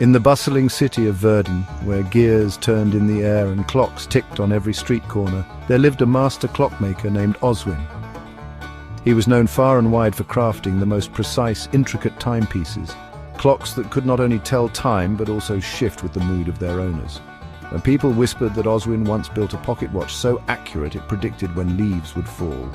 In the bustling city of Verdun, where gears turned in the air and clocks ticked on every street corner, there lived a master clockmaker named Oswin. He was known far and wide for crafting the most precise, intricate timepieces, clocks that could not only tell time but also shift with the mood of their owners. And people whispered that Oswin once built a pocket watch so accurate it predicted when leaves would fall.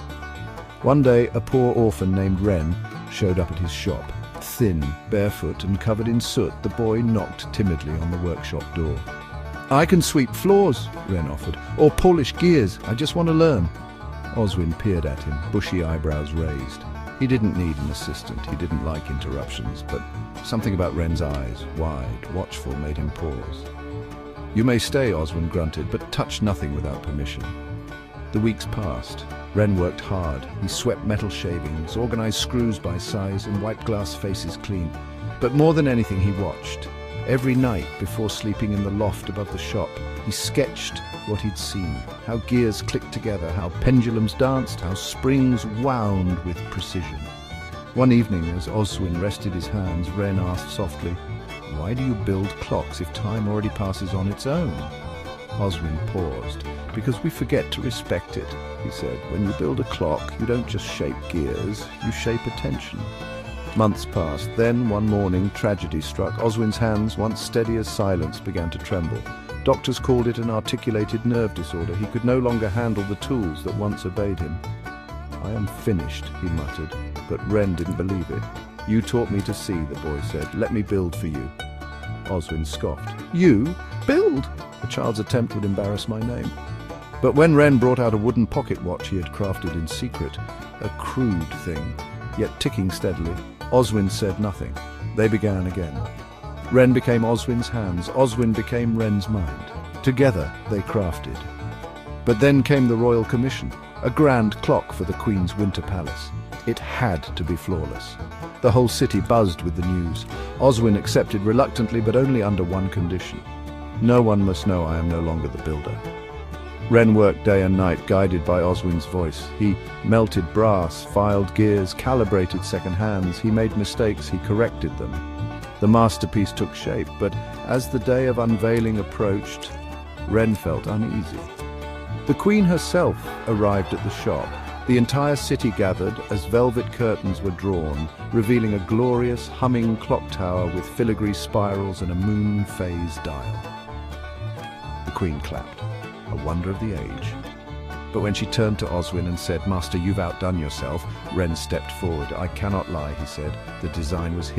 One day, a poor orphan named Ren showed up at his shop. Thin, barefoot and covered in soot, the boy knocked timidly on the workshop door. "I can sweep floors," Ren offered, "or polish gears. I just want to learn." Oswin peered at him, bushy eyebrows raised. He didn't need an assistant. He didn't like interruptions, but something about Ren's eyes, wide, watchful, made him pause. "You may stay," Oswin grunted, "but touch nothing without permission." The weeks passed. Ren worked hard. He swept metal shavings, organized screws by size, and wiped glass faces clean. But more than anything, he watched. Every night, before sleeping in the loft above the shop, he sketched what he'd seen, how gears clicked together, how pendulums danced, how springs wound with precision. One evening, as Oswin rested his hands, Ren asked softly, "Why do you build clocks if time already passes on its own?" Oswin paused. "Because we forget to respect it," he said. "When you build a clock, you don't just shape gears, you shape attention." Months passed. Then, one morning, tragedy struck. Oswin's hands, once steady as silence, began to tremble. Doctors called it an articulated nerve disorder. He could no longer handle the tools that once obeyed him. "I am finished," he muttered, but Ren didn't believe it. "You taught me to see," the boy said. "Let me build for you." Oswin scoffed. "You? Build?" A child's attempt would embarrass my name. But when Ren brought out a wooden pocket watch he had crafted in secret, a crude thing, yet ticking steadily, Oswin said nothing. They began again. Ren became Oswin's hands, Oswin became Ren's mind. Together they crafted. But then came the royal commission, a grand clock for the Queen's winter palace. It had to be flawless. The whole city buzzed with the news. Oswin accepted reluctantly, but only under one condition. "No one must know I am no longer the builder." Ren worked day and night, guided by Oswin's voice. He melted brass, filed gears, calibrated second hands. He made mistakes, he corrected them. The masterpiece took shape, but as the day of unveiling approached, Ren felt uneasy. The Queen herself arrived at the shop. The entire city gathered as velvet curtains were drawn, revealing a glorious, humming clock tower with filigree spirals and a moon phase dial. The Queen clapped, a wonder of the age. But when she turned to Oswin and said, "Master, you've outdone yourself," Ren stepped forward. "I cannot lie," he said. "The design was his."